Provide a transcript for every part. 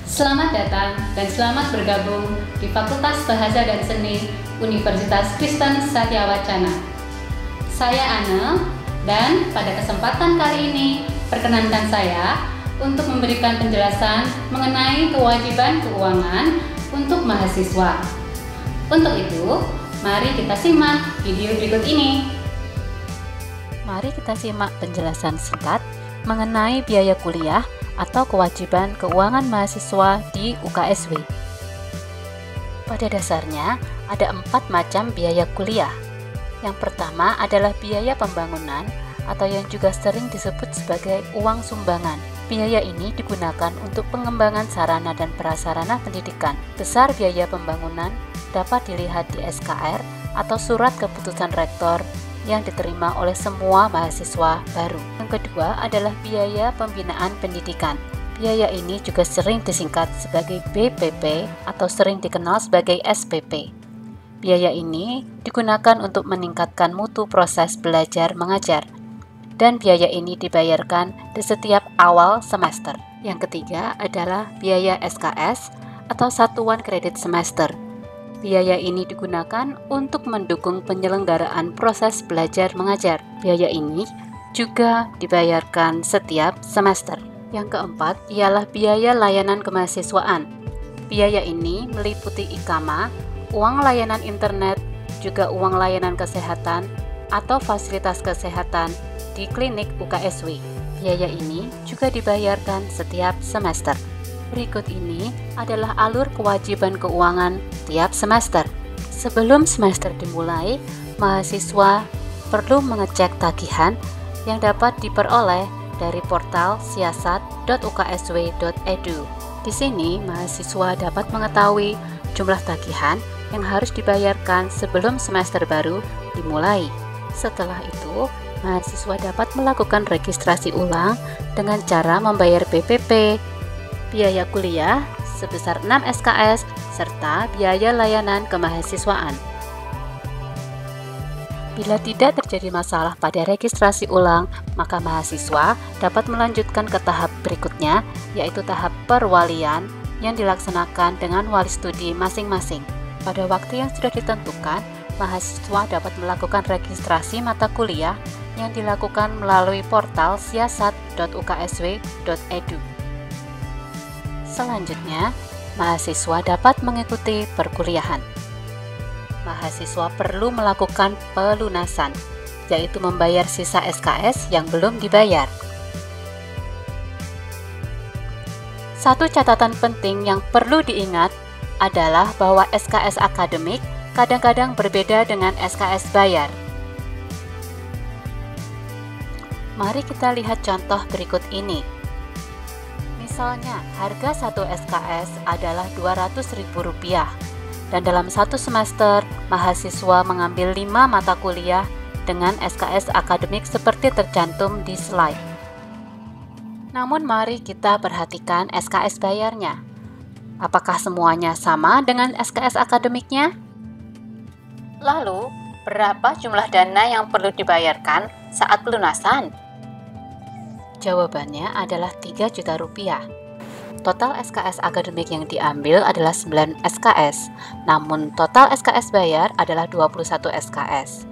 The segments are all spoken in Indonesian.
Selamat datang dan selamat bergabung di Fakultas Bahasa dan Seni Universitas Kristen Satya Wacana. Saya Anne dan pada kesempatan kali ini perkenankan saya untuk memberikan penjelasan mengenai kewajiban keuangan untuk mahasiswa. Untuk itu, mari kita simak video berikut ini. Mari kita simak penjelasan singkat mengenai biaya kuliah atau kewajiban keuangan mahasiswa di UKSW. Pada dasarnya, ada 4 macam biaya kuliah. Yang pertama adalah biaya pembangunan atau yang juga sering disebut sebagai uang sumbangan. Biaya ini digunakan untuk pengembangan sarana dan prasarana pendidikan. Besar biaya pembangunan dapat dilihat di SKR atau surat keputusan rektor yang diterima oleh semua mahasiswa baru. Yang kedua adalah biaya pembinaan pendidikan. Biaya ini juga sering disingkat sebagai BPP atau sering dikenal sebagai SPP. Biaya ini digunakan untuk meningkatkan mutu proses belajar mengajar, dan biaya ini dibayarkan di setiap awal semester. Yang ketiga adalah biaya SKS atau satuan kredit semester. Biaya ini digunakan untuk mendukung penyelenggaraan proses belajar mengajar. Biaya ini juga dibayarkan setiap semester. Yang keempat ialah biaya layanan kemahasiswaan. Biaya ini meliputi ikama, uang layanan internet, juga uang layanan kesehatan atau fasilitas kesehatan di klinik UKSW. Biaya ini juga dibayarkan setiap semester. Berikut ini adalah alur kewajiban keuangan tiap semester. Sebelum semester dimulai, mahasiswa perlu mengecek tagihan yang dapat diperoleh dari portal siasat.uksw.edu. Di sini, mahasiswa dapat mengetahui jumlah tagihan yang harus dibayarkan sebelum semester baru dimulai. Setelah itu, mahasiswa dapat melakukan registrasi ulang dengan cara membayar BPP, biaya kuliah sebesar 6 SKS, serta biaya layanan kemahasiswaan. Bila tidak terjadi masalah pada registrasi ulang, maka mahasiswa dapat melanjutkan ke tahap berikutnya, yaitu tahap perwalian yang dilaksanakan dengan wali studi masing-masing. Pada waktu yang sudah ditentukan, mahasiswa dapat melakukan registrasi mata kuliah yang dilakukan melalui portal siasat.uksw.edu. Selanjutnya, mahasiswa dapat mengikuti perkuliahan. Mahasiswa perlu melakukan pelunasan, yaitu membayar sisa SKS yang belum dibayar. Satu catatan penting yang perlu diingat adalah bahwa SKS akademik kadang-kadang berbeda dengan SKS bayar. Mari kita lihat contoh berikut ini. Misalnya, harga satu SKS adalah Rp200.000 dan dalam satu semester, mahasiswa mengambil 5 mata kuliah dengan SKS akademik seperti tercantum di slide. Namun mari kita perhatikan SKS bayarnya. Apakah semuanya sama dengan SKS akademiknya? Lalu, berapa jumlah dana yang perlu dibayarkan saat pelunasan? Jawabannya adalah Rp3 juta. Total SKS akademik yang diambil adalah 9 SKS, namun total SKS bayar adalah 21 SKS.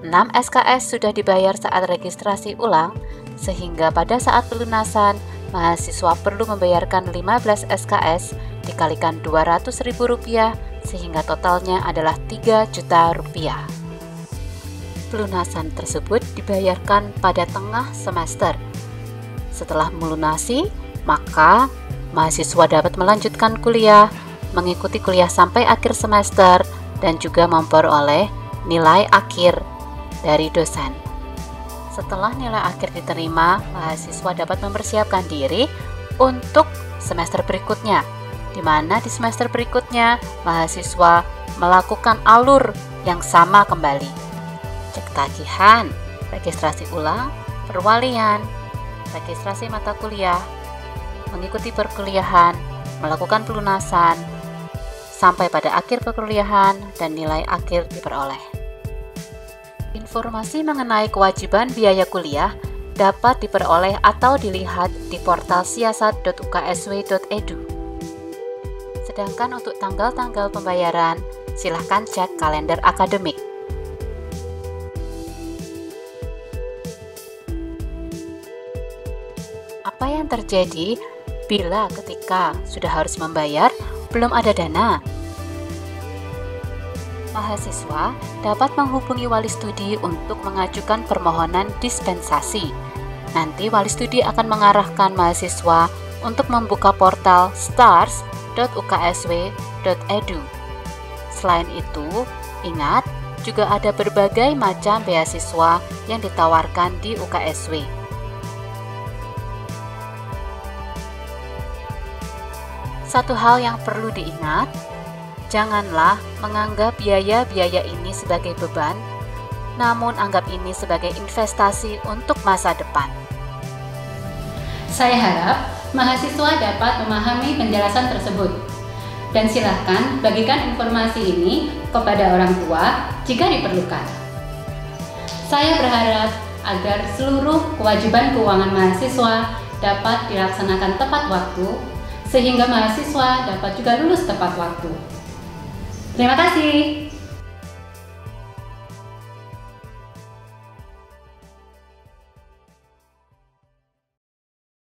6 SKS sudah dibayar saat registrasi ulang, sehingga pada saat pelunasan, mahasiswa perlu membayarkan 15 SKS dikalikan Rp200.000, sehingga totalnya adalah Rp3 juta. Pelunasan tersebut dibayarkan pada tengah semester. Setelah melunasi, maka mahasiswa dapat melanjutkan kuliah, mengikuti kuliah sampai akhir semester, dan juga memperoleh nilai akhir dari dosen. Setelah nilai akhir diterima, mahasiswa dapat mempersiapkan diri untuk semester berikutnya, di mana di semester berikutnya mahasiswa melakukan alur yang sama kembali. Cek tagihan, registrasi ulang, perwalian, registrasi mata kuliah, mengikuti perkuliahan, melakukan pelunasan, sampai pada akhir perkuliahan dan nilai akhir diperoleh. Informasi mengenai kewajiban biaya kuliah dapat diperoleh atau dilihat di portal siasat.uksw.edu. Sedangkan untuk tanggal-tanggal pembayaran, silahkan cek kalender akademik. Apa yang terjadi bila ketika sudah harus membayar, belum ada dana? Mahasiswa dapat menghubungi wali studi untuk mengajukan permohonan dispensasi. Nanti wali studi akan mengarahkan mahasiswa untuk membuka portal stars.uksw.edu. Selain itu, ingat, juga ada berbagai macam beasiswa yang ditawarkan di UKSW. Satu hal yang perlu diingat, janganlah menganggap biaya-biaya ini sebagai beban, namun anggap ini sebagai investasi untuk masa depan. Saya harap mahasiswa dapat memahami penjelasan tersebut. Dan silakan bagikan informasi ini kepada orang tua jika diperlukan. Saya berharap agar seluruh kewajiban keuangan mahasiswa dapat dilaksanakan tepat waktu, sehingga mahasiswa dapat juga lulus tepat waktu. Terima kasih.